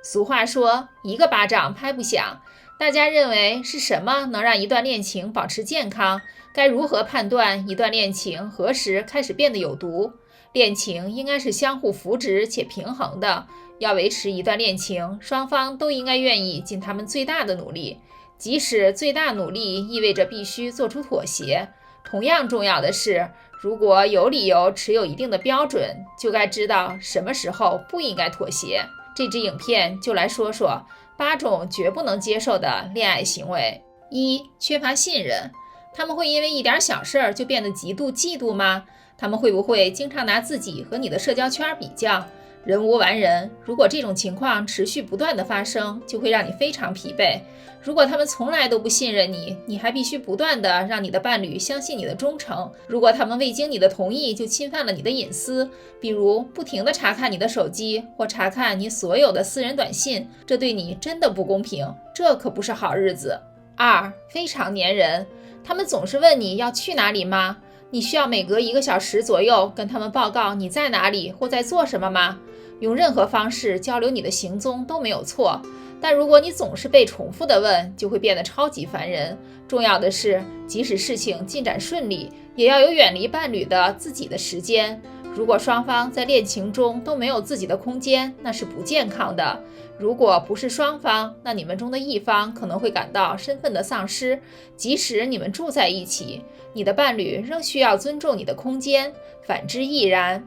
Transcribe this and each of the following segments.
俗话说，一个巴掌拍不响。大家认为是什么能让一段恋情保持健康？该如何判断一段恋情何时开始变得有毒？恋情应该是相互扶持且平衡的。要维持一段恋情，双方都应该愿意尽他们最大的努力，即使最大努力意味着必须做出妥协。同样重要的是，如果有理由持有一定的标准，就该知道什么时候不应该妥协。这支影片就来说说8种绝不能接受的恋爱行为。1、缺乏信任。他们会因为一点小事就变得极度嫉妒吗？他们会不会经常拿自己和你的社交圈比较？人无完人，如果这种情况持续不断的发生，就会让你非常疲惫。如果他们从来都不信任你，你还必须不断的让你的伴侣相信你的忠诚。如果他们未经你的同意就侵犯了你的隐私，比如不停的查看你的手机或查看你所有的私人短信，这对你真的不公平，这可不是好日子。2、非常粘人。他们总是问你要去哪里吗？你需要每隔1个小时左右跟他们报告你在哪里或在做什么吗？用任何方式交流你的行踪都没有错，但如果你总是被重复的问，就会变得超级烦人。重要的是，即使事情进展顺利，也要有远离伴侣的自己的时间。如果双方在恋情中都没有自己的空间，那是不健康的。如果不是双方，那你们中的一方可能会感到身份的丧失。即使你们住在一起，你的伴侣仍需要尊重你的空间，反之亦然。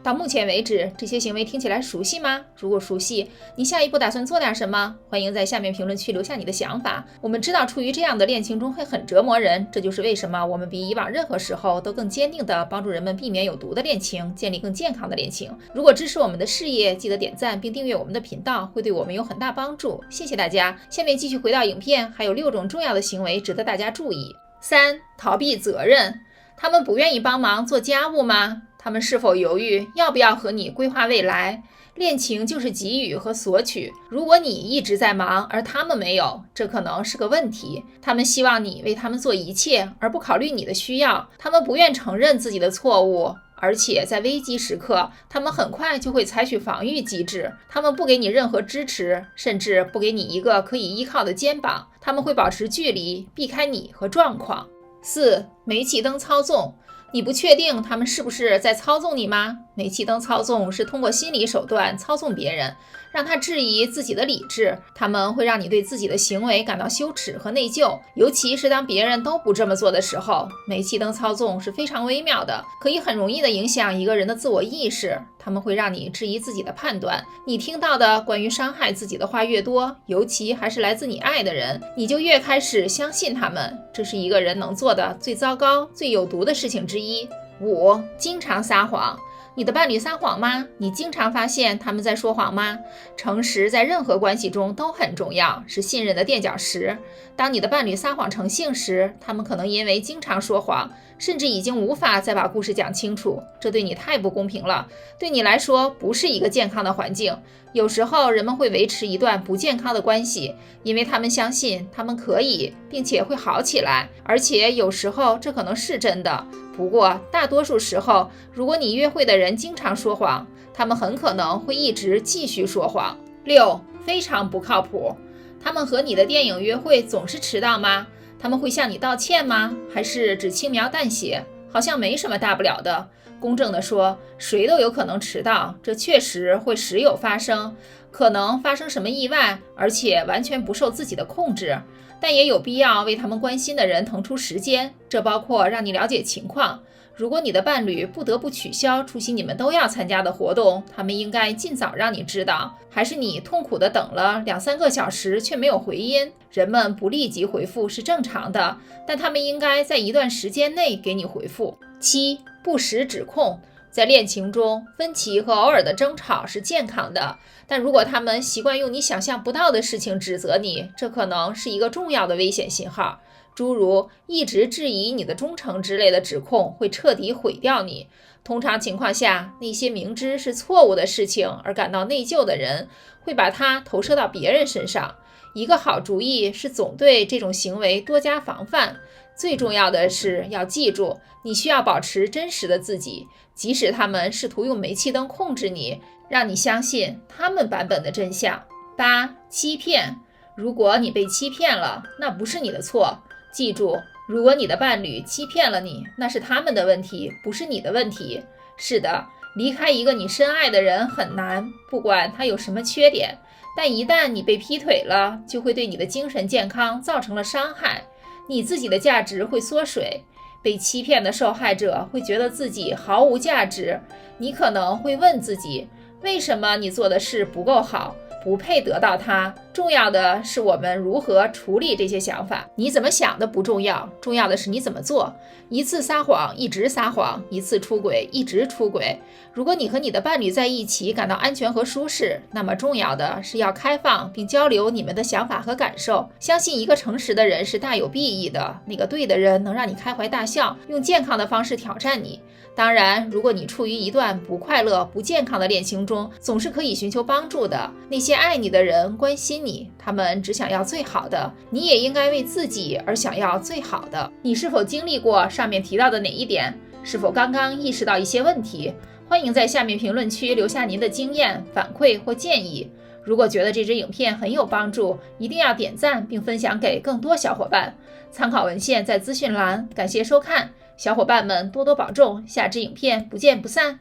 到目前为止，这些行为听起来熟悉吗？如果熟悉，你下一步打算做点什么？欢迎在下面评论区留下你的想法。我们知道处于这样的恋情中会很折磨人，这就是为什么我们比以往任何时候都更坚定地帮助人们避免有毒的恋情，建立更健康的恋情。如果支持我们的事业，记得点赞并订阅我们的频道，会对我们有很大帮助。谢谢大家。下面继续回到影片，还有6种重要的行为值得大家注意。3、逃避责任。他们不愿意帮忙做家务吗？他们是否犹豫要不要和你规划未来？恋情就是给予和索取，如果你一直在忙，而他们没有，这可能是个问题。他们希望你为他们做一切，而不考虑你的需要。他们不愿承认自己的错误，而且在危机时刻，他们很快就会采取防御机制。他们不给你任何支持，甚至不给你一个可以依靠的肩膀。他们会保持距离，避开你和状况。4、煤气灯操纵。你不确定他们是不是在操纵你吗？煤气灯操纵是通过心理手段操纵别人，让他质疑自己的理智。他们会让你对自己的行为感到羞耻和内疚，尤其是当别人都不这么做的时候。煤气灯操纵是非常微妙的，可以很容易的影响一个人的自我意识。他们会让你质疑自己的判断，你听到的关于伤害自己的话越多，尤其还是来自你爱的人，你就越开始相信他们。这是一个人能做的最糟糕、最有毒的事情之一。5、经常撒谎。你的伴侣撒谎吗？你经常发现他们在说谎吗？诚实在任何关系中都很重要，是信任的垫脚石。当你的伴侣撒谎成性时，他们可能因为经常说谎，甚至已经无法再把故事讲清楚。这对你太不公平了，对你来说不是一个健康的环境。有时候人们会维持一段不健康的关系，因为他们相信他们可以，并且会好起来，而且有时候这可能是真的。不过大多数时候，如果你约会的人经常说谎，他们很可能会一直继续说谎。6、非常不靠谱。他们和你的电影约会总是迟到吗？他们会向你道歉吗？还是只轻描淡写，好像没什么大不了的？公正地说，谁都有可能迟到，这确实会时有发生，可能发生什么意外，而且完全不受自己的控制。但也有必要为他们关心的人腾出时间，这包括让你了解情况。如果你的伴侣不得不取消出席你们都要参加的活动，他们应该尽早让你知道。还是你痛苦地等了2-3个小时却没有回音？人们不立即回复是正常的，但他们应该在一段时间内给你回复。7、不实指控。在恋情中，分歧和偶尔的争吵是健康的，但如果他们习惯用你想象不到的事情指责你，这可能是一个重要的危险信号。诸如一直质疑你的忠诚之类的指控会彻底毁掉你。通常情况下，那些明知是错误的事情而感到内疚的人，会把它投射到别人身上。一个好主意是总对这种行为多加防范。最重要的是要记住，你需要保持真实的自己，即使他们试图用煤气灯控制你，让你相信他们版本的真相。8. 欺骗。如果你被欺骗了，那不是你的错。记住，如果你的伴侣欺骗了你，那是他们的问题，不是你的问题。是的，离开一个你深爱的人很难，不管他有什么缺点，但一旦你被劈腿了，就会对你的精神健康造成了伤害，你自己的价值会缩水。被欺骗的受害者会觉得自己毫无价值，你可能会问自己，为什么你做的事不够好，不配得到它？重要的是我们如何处理这些想法。你怎么想的不重要，重要的是你怎么做。一次撒谎一直撒谎，一次出轨一直出轨。如果你和你的伴侣在一起感到安全和舒适，那么重要的是要开放并交流你们的想法和感受。相信一个诚实的人是大有裨益的，那个对的人能让你开怀大笑，用健康的方式挑战你。当然，如果你处于一段不快乐、不健康的恋情中，总是可以寻求帮助的。那些爱你的人关心你，他们只想要最好的，你也应该为自己而想要最好的。你是否经历过上面提到的哪一点？是否刚刚意识到一些问题？欢迎在下面评论区留下您的经验、反馈或建议。如果觉得这支影片很有帮助，一定要点赞并分享给更多小伙伴。参考文献在资讯栏。感谢收看，小伙伴们多多保重，下支影片不见不散。